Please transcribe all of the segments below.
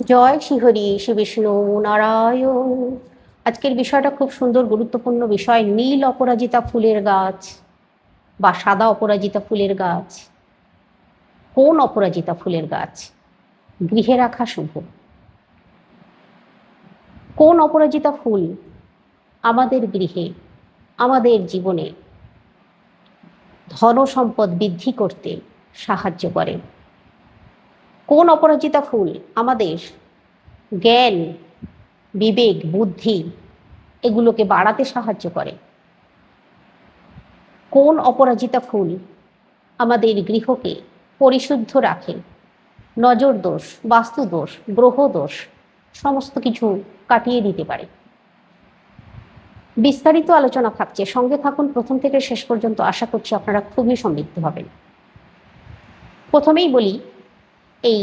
জয় শ্রীহরি শ্রী বিষ্ণু নারায়ণ। আজকের বিষয়টা খুব সুন্দর, গুরুত্বপূর্ণ বিষয়। নীল অপরাজিতা ফুলের গাছ বা সাদা অপরাজিতা ফুলের গাছ। কোন অপরাজিতা ফুলের গাছ গৃহে রাখা শুভ? কোন অপরাজিতা ফুল আমাদের গৃহে, আমাদের জীবনে ধন সম্পদ বৃদ্ধি করতে সাহায্য করে? কোন অপরাজিতা ফুল আমাদের জ্ঞান, বিবেক, বুদ্ধি এগুলোকে বাড়াতে সাহায্য করে? কোন অপরাজিতা ফুল আমাদের গৃহকে পরিশুদ্ধ রাখে? নজর দোষ, বাস্তু দোষ, গ্রহ দোষ সমস্ত কিছু কাটিয়ে দিতে পারে। বিস্তারিত আলোচনা থাকছে, সঙ্গে থাকুন প্রথম থেকে শেষ পর্যন্ত। আশা করছি আপনারা খুবই সমৃদ্ধ হবেন। প্রথমেই বলি, এই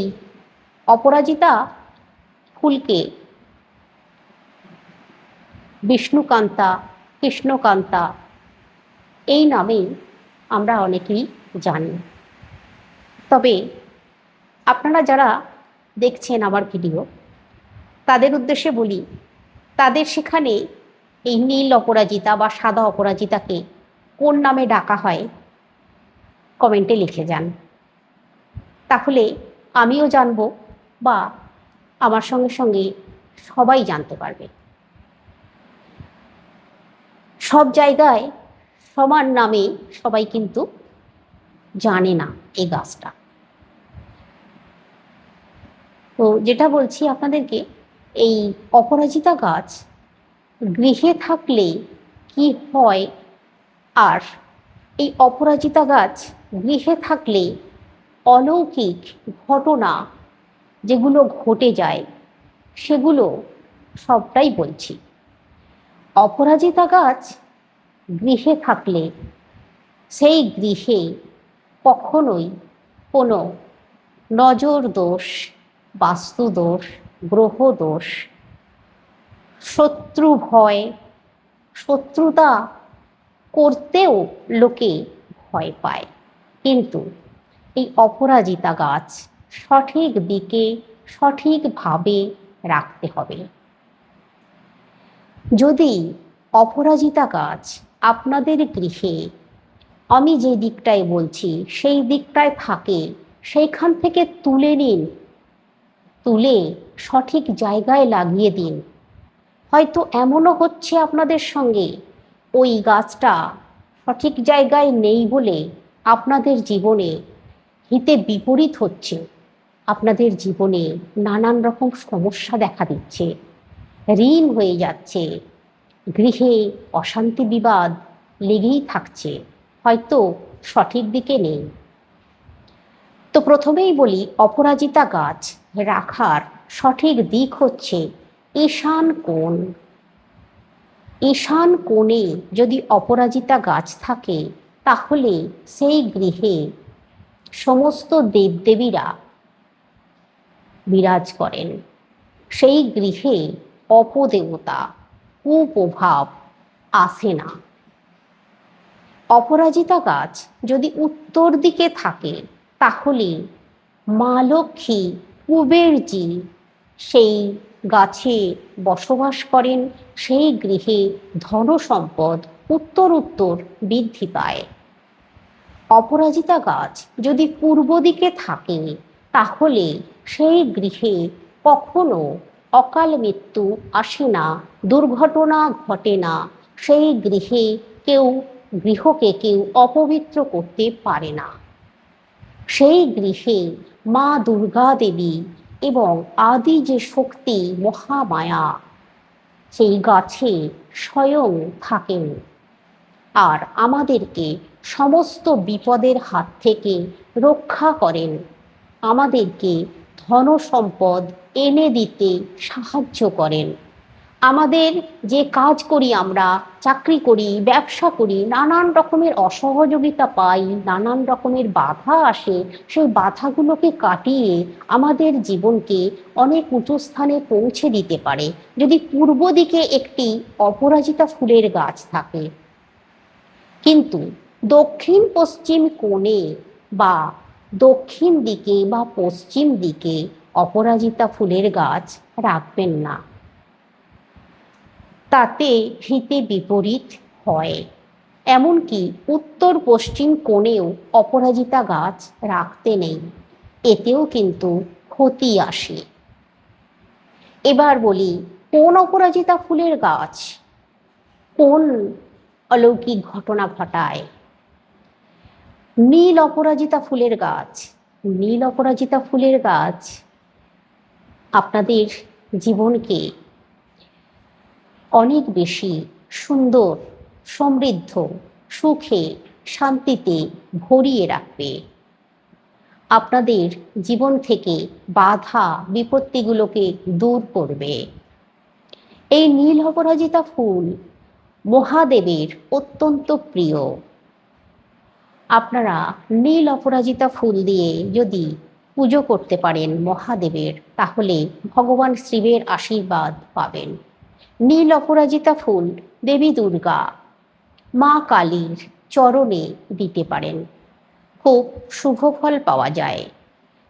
অপরাজিতা ফুলকে বিষ্ণুকান্তা, কৃষ্ণকান্তা এই নামেই আমরা অনেকেই জানি। তবে আপনারা যারা দেখছেন আমার ভিডিও, তাদের উদ্দেশ্যে বলি, তাদের সেখানে এই নীল অপরাজিতা বা সাদা অপরাজিতাকে কোন নামে ডাকা হয় কমেন্টে লিখে যান। তাহলে আমিও জানবো, বা আমার সঙ্গে সঙ্গে সবাই জানতে পারবে। সব জায়গায় সমান নামে সবাই কিন্তু জানে না এই গাছটা। তো যেটা বলছি আপনাদেরকে, এই অপরাজিতা গাছ গৃহে থাকলে কি হয়, আর এই অপরাজিতা গাছ গৃহে থাকলে অলৌকিক ঘটনা যেগুলো ঘটে যায় সেগুলো সবটাই বলছি। অপরাজিতা গাছ গৃহে থাকলে সেই গৃহে কখনোই কোনো নজর দোষ, বাস্তু দোষ, গ্রহ দোষ, শত্রু ভয়, শত্রুতা করতেও লোকে ভয় পায়। কিন্তু এই অপরাজিতা গাছ সঠিক দিকে সঠিকভাবে রাখতে হবে। যদি অপরাজিতা গাছ আপনাদের গৃহে, আমি যে দিকটায় বলছি সেই দিকটায় থাকে, সেইখান থেকে তুলে নিন, তুলে সঠিক জায়গায় লাগিয়ে দিন। হয়তো এমনও হচ্ছে আপনাদের সঙ্গে, ওই গাছটা সঠিক জায়গায় নেই বলে আপনাদের জীবনে হিতে বিপরীত হচ্ছে, আপনাদের জীবনে নানান রকম সমস্যা দেখা দিচ্ছে, ঋণ হয়ে যাচ্ছে, গৃহে অশান্তি বিবাদ লেগেই থাকছে, হয়তো সঠিক দিকে নেই। তো প্রথমেই বলি, অপরাজিতা গাছ রাখার সঠিক দিক হচ্ছে ঈশান কোণ। ঈশান কোণে যদি অপরাজিতা গাছ থাকে, তাহলে সেই গৃহে সমস্ত দেবদেবীরা বিরাজ করেন। সেই গৃহে অপদেবতা, কুপ্রভাব আসে না। অপরাজিতা গাছ যদি উত্তর দিকে থাকে, তাহলে মা লক্ষ্মী, কুবেরজি সেই গাছে বসবাস করেন। সেই গৃহে ধন সম্পদ উত্তর উত্তর বৃদ্ধি পায়। অপরাজিতা গাছ যদি পূর্ব দিকে থাকে, তাহলে সেই গৃহে কখনো অকাল মৃত্যু আসে না, দুর্ঘটনা ঘটে না। সেই গৃহে গৃহকে কেউ অপবিত্র করতে পারে না। সেই গৃহে মা দুর্গা দেবী এবং আদি যে শক্তি মহামায়া সেই গাছে স্বয়ং থাকেন, আর আমাদেরকে সমস্ত বিপদের হাত থেকে রক্ষা করেন, আমাদেরকে ধন সম্পদ এনে দিতে সাহায্য করেন। আমাদের যে কাজ করি, আমরা চাকরি করি, ব্যবসা করি, নানান রকমের অসহযোগিতা পাই, নানান রকমের বাধা আসে, সেই বাধাগুলোকে কাটিয়ে আমাদের জীবনকে অনেক উঁচু স্থানে পৌঁছে দিতে পারে যদি পূর্ব দিকে একটি অপরাজিতা ফুলের গাছ থাকে। কিন্তু দক্ষিণ পশ্চিম কোণে বা দক্ষিণ দিকে বা পশ্চিম দিকে অপরাজিতা ফুলের গাছ রাখবেন না, তাতে হিতে বিপরীত হয়। এমনকি উত্তর পশ্চিম কোণেও অপরাজিতা গাছ রাখতে নেই, এতেও কিন্তু ক্ষতি আসে। এবার বলি, কোন অপরাজিতা ফুলের গাছ কোন অলৌকিক ঘটনা ঘটায়? নীল অপরাজিতা ফুলের গাছ। নীল অপরাজিতা ফুলের গাছ আপনাদের জীবনকে অনেক বেশি সুন্দর, সমৃদ্ধ, সুখে, শান্তিতে ভরিয়ে রাখবে। আপনাদের জীবন থেকে বাধা বিপত্তিগুলোকে দূর করবে। এই নীল অপরাজিতা ফুল মহাদেবের অত্যন্ত প্রিয়। আপনারা নীল অপরাজিতা ফুল দিয়ে যদি পুজো করতে পারেন মহাদেবের, তাহলে ভগবান শিবের আশীর্বাদ পাবেন। নীল অপরাজিতা ফুল দেবী দুর্গা, মা কালীর চরণে দিতে পারেন, খুব শুভ ফল পাওয়া যায়।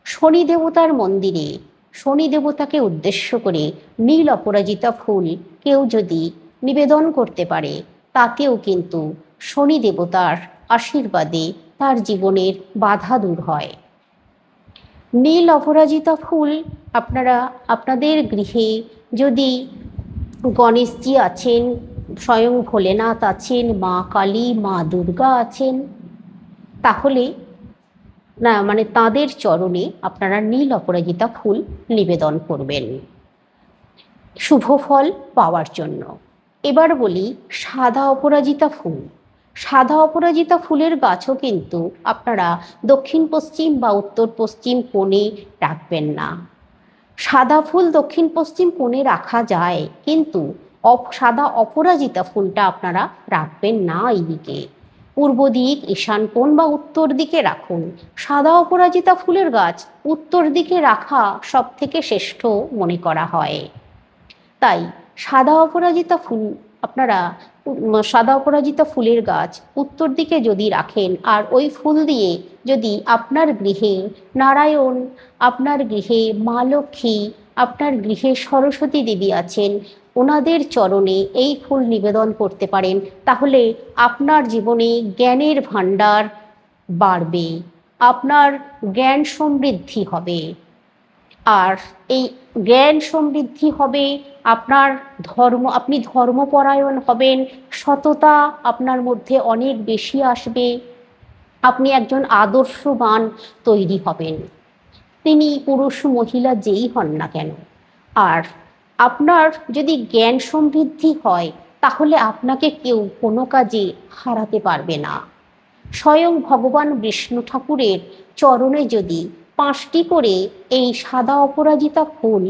শনি দেবতার মন্দিরে শনি দেবতাকে উদ্দেশ্য করে নীল অপরাজিতা ফুল কেউ যদি নিবেদন করতে পারে, তাতেও কিন্তু শনি দেবতার আশীর্বাদে তার জীবনের বাধা দূর হয়। নীল অপরাজিতা ফুল আপনারা আপনাদের গৃহে যদি গণেশজি আছেন, স্বয়ং ভোলেনাথ আছেন, মা কালী, মা দুর্গা আছেন, তাহলে না মানে তাদের চরণে আপনারা নীল অপরাজিতা ফুল নিবেদন করবেন শুভ ফল পাওয়ার জন্য। এবার বলি সাদা অপরাজিতা ফুল। সাদা অপরাজিতা ফুলের গাছও কিন্তু আপনারা দক্ষিণ পশ্চিম বা উত্তর পশ্চিম কোণে রাখবেন না। সাদা ফুল দক্ষিণ পশ্চিম কোণে রাখা যায়, কিন্তু সাদা অপরাজিতা ফুলটা আপনারা রাখবেন না এইদিকে। পূর্ব দিক, ঈশান কোণ বা উত্তর দিকে রাখুন। সাদা অপরাজিতা ফুলের গাছ উত্তর দিকে রাখা সব থেকে শ্রেষ্ঠ মনে করা হয়। তাই সাদা অপরাজিতা ফুল আপনারা সাদা অপরাজিতা ফুলের গাছ উত্তর দিকে যদি রাখেন, আর ওই ফুল দিয়ে যদি আপনার গৃহে নারায়ণ, আপনার গৃহে মা লক্ষ্মী, আপনার গৃহে সরস্বতী দেবী আছেন, ওনাদের চরণে এই ফুল নিবেদন করতে পারেন, তাহলে আপনার জীবনে জ্ঞানের ভাণ্ডার বাড়বে, আপনার জ্ঞান সমৃদ্ধি হবে। আর এই জ্ঞান সমৃদ্ধি হবে, আপনি ধর্মপরায়ণ হবেন, সততা আপনার মধ্যে অনেক বেশি আসবে, আপনি একজন আদর্শবান তৈরি হবেন, তিনি পুরুষ মহিলা যেই হন না কেন। আর আপনার যদি জ্ঞান সমৃদ্ধি হয়, তাহলে আপনাকে কেউ কোনো কাজে হারাতে পারবে না। স্বয়ং ভগবান বিষ্ণু ঠাকুরের চরণে যদি 5টি করে এই সাদা অপরাজিতা ফুল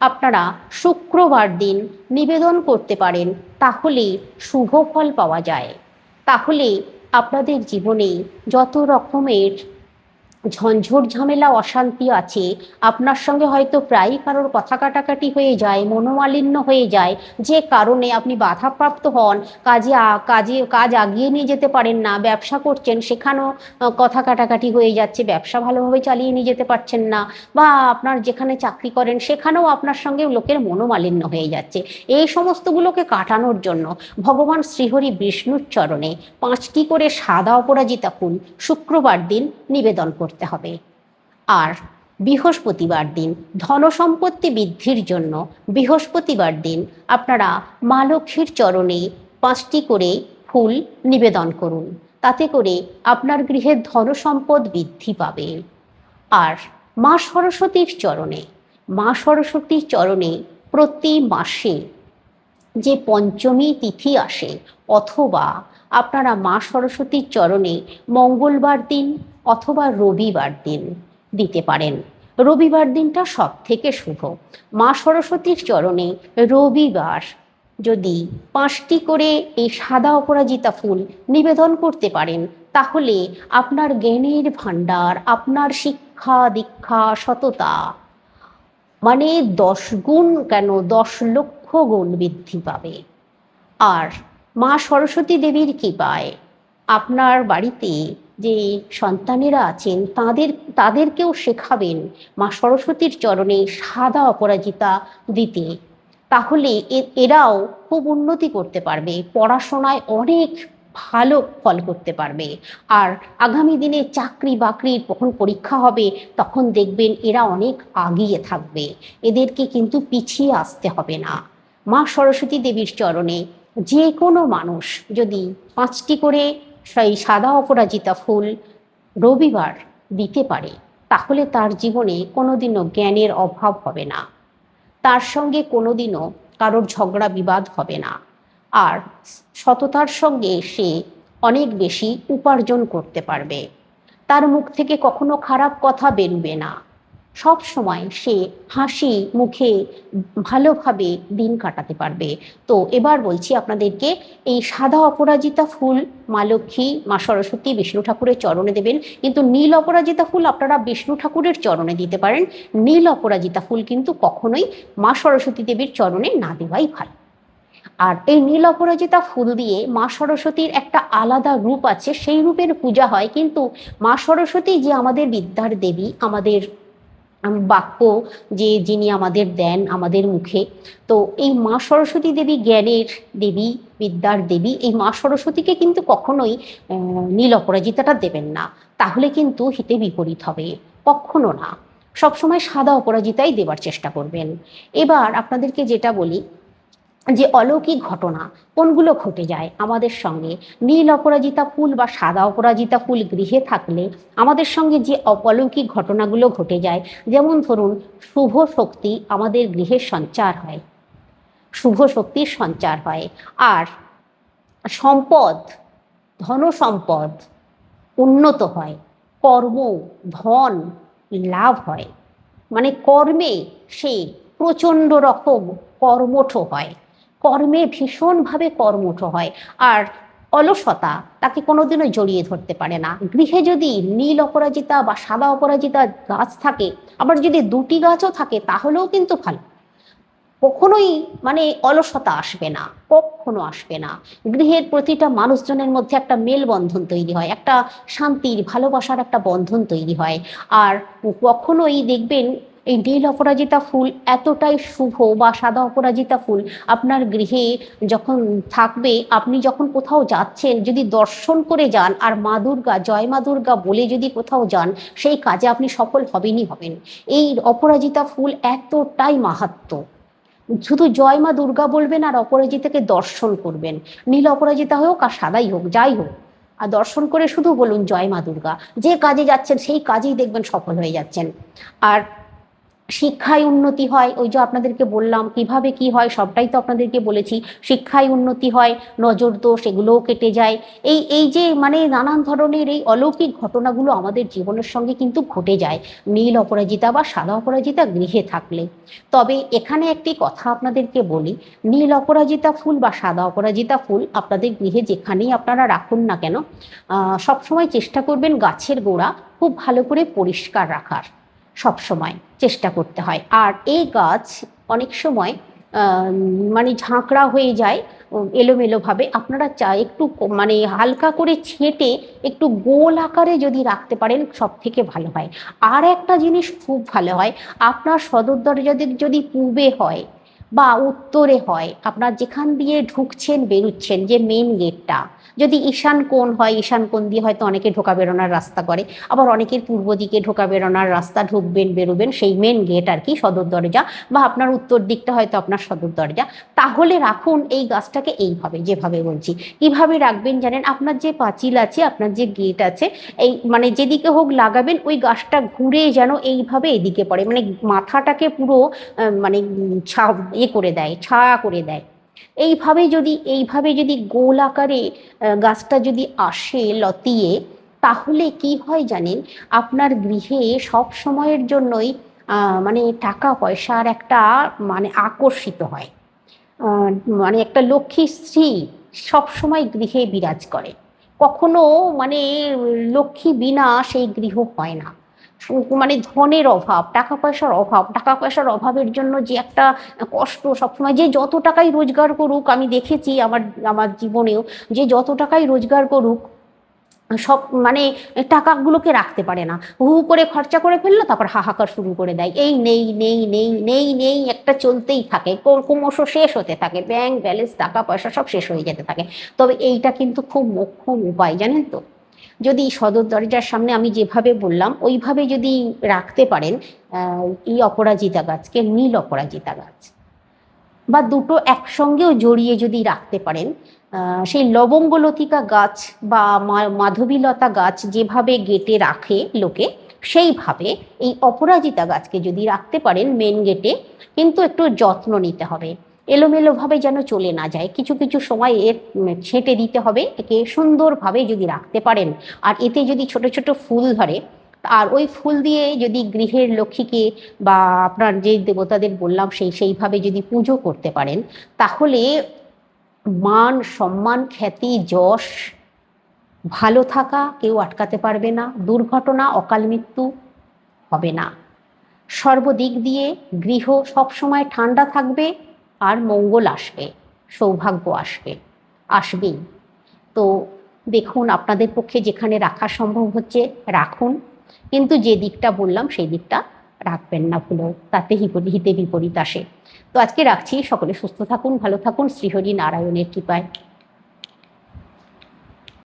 আপনারা শুক্রবার দিন নিবেদন করতে পারেন, তাহলে শুভ ফল পাওয়া যায়। তাহলে আপনাদের জীবনে যত রকমের ঝঞ্ঝট ঝামেলা অশান্তি আছে, আপনার সঙ্গে হয়তো প্রায়ই কারোর কথা কাটাকাটি হয়ে যায়, মনোমালিন্য হয়ে যায়, যে কারণে আপনি বাধাপ্রাপ্ত হন, কাজ আগিয়ে নিয়ে যেতে পারেন না, ব্যবসা করছেন সেখানেও কথা কাটাকাটি হয়ে যাচ্ছে, ব্যবসা ভালোভাবে চালিয়ে নিয়ে যেতে পারছেন না, বা আপনার যেখানে চাকরি করেন সেখানেও আপনার সঙ্গে লোকের মনোমালিন্য হয়ে যাচ্ছে, এই সমস্তগুলোকে কাটানোর জন্য ভগবান শ্রীহরি বিষ্ণুর চরণে 5টি করে সাদা অপরাজিতা ফুল শুক্রবার দিন নিবেদন করতে হবে। আর বৃহস্পতিবার দিন ধনসম্পত্তি বৃদ্ধির জন্য বৃহস্পতিবার দিন আপনারা মা লক্ষ্মীর চরণে 5টি করে ফুল নিবেদন করুন, তাতে করে আপনার গৃহের ধনসম্পদ বৃদ্ধি পাবে। আর মা সরস্বতীর চরণে প্রতি মাসে যে পঞ্চমী তিথি আসে, অথবা আপনারা মা সরস্বতীর চরণে মঙ্গলবার দিন অথবা রবিবার দিন দিতে পারেন। রবিবার দিনটা সব থেকে শুভ। মা সরস্বতীর চরণে রবিবার যদি 5টি করে এই সাদা অপরাজিতা ফুল নিবেদন করতে পারেন, তাহলে আপনার জ্ঞানের ভাণ্ডার, আপনার শিক্ষা দীক্ষা সততা 10 গুণ কেন 10 লক্ষ গুণ বৃদ্ধি পাবে। আর মা সরস্বতী দেবীর কৃপায় আপনার বাড়িতে যে সন্তানেরা আছেন তাদেরকেও শেখাবেন মা সরস্বতীর চরণে সাদা অপরাজিতা দিতে। তাহলে এরাও খুব উন্নতি করতে পারবে, পড়াশোনায় অনেক ভালো ফল করতে পারবে। আর আগামী দিনে চাকরি বাকরির যখন পরীক্ষা হবে তখন দেখবেন এরা অনেক আগিয়ে থাকবে, এদেরকে কিন্তু পিছিয়ে আসতে হবে না। মা সরস্বতী দেবীর চরণে যে কোনো মানুষ যদি 5টি করে সেই সাদা অপরাজিতা ফুল রবিবার দিতে পারে তাহলে তার জীবনে কোনোদিনও জ্ঞানের অভাব হবে না, তার সঙ্গে কোনোদিনও কারোর ঝগড়া বিবাদ হবে না, আর সততার সঙ্গে সে অনেক বেশি উপার্জন করতে পারবে, তার মুখ থেকে কখনো খারাপ কথা বেরোবে না, সব সময় সে হাসি মুখে ভালোভাবে দিন কাটাতে পারবে। তো এবার বলছি আপনাদেরকে, এই সাদা অপরাজিতা ফুল মা লক্ষ্মী মা সরস্বতী বিষ্ণু ঠাকুরের চরণে দেবেন, কিন্তু নীল অপরাজিতা ফুল আপনারা বিষ্ণু ঠাকুরের চরণে দিতে পারেন, নীল অপরাজিতা ফুল কিন্তু কখনোই মা সরস্বতী দেবীর চরণে না দেওয়াই ভালো। আর এই নীল অপরাজিতা ফুল দিয়ে মা সরস্বতীর একটা আলাদা রূপ আছে, সেই রূপের পূজা হয়, কিন্তু মা সরস্বতী যে আমাদের বিদ্যার দেবী, আমাদের বাক্য যে যিনি আমাদের দেন আমাদের মুখে, তো এই মা সরস্বতী দেবী জ্ঞানের দেবী, বিদ্যার দেবী, এই মা সরস্বতীকে কিন্তু কখনোই নীল অপরাজিতাটা দেবেন না, তাহলে কিন্তু হিতে বিপরীত হবে, কখনো না, সবসময় সাদা অপরাজিতাই দেবার চেষ্টা করবেন। এবার আপনাদেরকে যেটা বলি, যে অলৌকিক ঘটনা কোনগুলো ঘটে যায় আমাদের সঙ্গে, নীল অপরাজিতা ফুল বা সাদা অপরাজিতা ফুল গৃহে থাকলে আমাদের সঙ্গে যে অলৌকিক ঘটনাগুলো ঘটে যায়, যেমন ধরুন শুভ শক্তি আমাদের গৃহের সঞ্চার হয়, শুভ শক্তির সঞ্চার হয়, আর সম্পদ, ধন সম্পদ উন্নত হয়, কর্ম ধন লাভ হয়, মানে কর্মে সে প্রচণ্ড রকম কর্মঠ হয়, কর্মে ভীষণভাবে কর্মঠ হয়, আর অলসতা তাকে কোনোদিনও জড়িয়ে ধরতে পারে না। গৃহে যদি নীল অপরাজিতা বা সাদা অপরাজিতা গাছ থাকে, আবার যদি 2টি গাছও থাকে তাহলেও কিন্তু ভালো, কখনোই মানে অলসতা আসবে না, কখনো আসবে না। গৃহের প্রতিটা মানুষজনের মধ্যে একটা মেলবন্ধন তৈরি হয়, একটা শান্তির ভালোবাসার একটা বন্ধন তৈরি হয়। আর কখনোই দেখবেন এই নীল অপরাজিতা ফুল এতটাই শুভ বা সাদা অপরাজিতা ফুল আপনার গৃহে যখন থাকবে, আপনি যখন কোথাও যাচ্ছেন যদি দর্শন করে যান আর মা দুর্গা, জয় মা দুর্গা বলে যদি কোথাও যান, সেই কাজে আপনি সফল হবেনই হবেন। এই অপরাজিতা ফুল এতটাই মাহাত্ম্য, শুধু জয় মা দুর্গা বলবেন আর অপরাজিতাকে দর্শন করবেন, নীল অপরাজিতা হোক আর সাদাই হোক যাই হোক, আর দর্শন করে শুধু বলুন জয় মা দুর্গা, যে কাজে যাচ্ছেন সেই কাজেই দেখবেন সফল হয়ে যাচ্ছেন। আর শিক্ষায় উন্নতি হয়, ওই যে আপনাদেরকে বললাম কিভাবে কি হয় সবটাই তো আপনাদেরকে বলেছি, শিক্ষায় উন্নতি হয়, নজর দোষ এগুলোও কেটে যায়, এই এই যে মানে নানান ধরনের এই অলৌকিক ঘটনাগুলো আমাদের জীবনের সঙ্গে কিন্তু ঘটে যায় নীল অপরাজিতা বা সাদা অপরাজিতা গৃহে থাকলে। তবে এখানে একটি কথা আপনাদেরকে বলি, নীল অপরাজিতা ফুল বা সাদা অপরাজিতা ফুল আপনাদের গৃহে যেখানেই আপনারা রাখুন না কেন, সবসময় চেষ্টা করবেন গাছের গোড়া খুব ভালো করে পরিষ্কার রাখার, সব সময় চেষ্টা করতে হয়। আর এই গাছ অনেক সময় মানে ঝাঁকড়া হয়ে যায় এলোমেলোভাবে, আপনারা একটু মানে হালকা করে ছেঁটে একটু গোল আকারে যদি রাখতে পারেন সব থেকে ভালো হয়। আর একটা জিনিস খুব ভালো হয়, আপনার সদর দরজা যদি পূবে হয় বা উত্তরে হয়, আপনার যেখান দিয়ে ঢুকছেন বেরুচ্ছেন যে মেন গেটটা, যদি ঈশান কোণ হয়, ঈশান কোণ দিয়ে হয়তো অনেকে ঢোকা বেরোনোর রাস্তা করে, আবার অনেকের পূর্ব দিকে ঢোকা বেরোনোর রাস্তা, ঢুকবেন বেরোবেন সেই মেন গেট আর কি সদর দরজা, বা আপনার উত্তর দিকটা হয়তো আপনার সদর দরজা, তাহলে রাখুন এই গাছটাকে এইভাবে, যেভাবে বলছি। কিভাবে রাখবেন জানেন, আপনার যে পাঁচিল আছে, আপনার যে গেট আছে, এই মানে যেদিকে হোক লাগাবেন, ওই গাছটা ঘুরে যেন এইভাবে এদিকে পড়ে, মানে মাথাটাকে পুরো মানে করে দেয়, ছায়া করে দেয়। এইভাবে যদি গোল আকারে গাছটা যদি আসে লতিয়ে, তাহলে কি হয় জানেন, আপনার গৃহে সব সময়ের জন্যই মানে টাকা পয়সার একটা মানে আকর্ষিত হয়, আহ, মানে একটা লক্ষ্মী স্ত্রী সব সময় গৃহে বিরাজ করে, কখনো মানে লক্ষ্মী বিনা সেই গৃহ হয় না। মানে ধনের অভাব, টাকা পয়সার অভাব, টাকা পয়সার অভাবের জন্য যে একটা কষ্ট সবসময়, যে যত টাকাই রোজগার করুক, আমি দেখেছি আমার আমার জীবনেও, যে যত টাকাই রোজগার করুক সব মানে টাকাগুলোকে রাখতে পারে না, হু হু করে খরচা করে ফেললো, তারপর হাহাকার শুরু করে দেয়, এই নেই নেই নেই নেই নেই একটা চলতেই থাকে, ক্রমশ শেষ হতে থাকে, ব্যাংক ব্যালেন্স টাকা পয়সা সব শেষ হয়ে যেতে থাকে। তবে এইটা কিন্তু খুব মোক্ষম উপায়, জানেন তো। যদি সদর দরজার সামনে আমি যেভাবে বললাম ওইভাবে যদি রাখতে পারেন এই অপরাজিতা গাছকে, নীল অপরাজিতা গাছ, বা দুটো একসঙ্গেও জড়িয়ে যদি রাখতে পারেন, সেই লবঙ্গলতিকা গাছ বা মাধবীলতা গাছ যেভাবে গেটে রাখে লোকে, সেইভাবে এই অপরাজিতা গাছকে যদি রাখতে পারেন মেন গেটে, কিন্তু একটু যত্ন নিতে হবে, এলোমেলোভাবে যেন চলে না যায়, কিছু কিছু সময় এর ছেঁটে দিতে হবে, একে সুন্দরভাবে যদি রাখতে পারেন, আর এতে যদি ছোট ছোট ফুল ধরে, আর ওই ফুল দিয়ে যদি গৃহের লক্ষ্মীকে বা আপনার যে দেবতাদের বললাম সেইভাবে যদি পুজো করতে পারেন, তাহলে মান সম্মান খ্যাতি যশ, ভালো থাকা কেউ আটকাতে পারবে না, দুর্ঘটনা অকাল মৃত্যু হবে না, সর্বদিক দিয়ে গৃহ সবসময় ঠান্ডা থাকবে, আর মঙ্গল আসবে, সৌভাগ্য আসবে, আসবেই। তো দেখুন আপনাদের পক্ষে যেখানে রাখা সম্ভব হচ্ছে রাখুন, কিন্তু যে দিকটা বললাম সেই দিকটা রাখবেন না ভুলেও, তাতে হিতে বিপরীত আসে। তো আজকে রাখছি, সকলে সুস্থ থাকুন, ভালো থাকুন, শ্রীহরি নারায়ণের কৃপায়।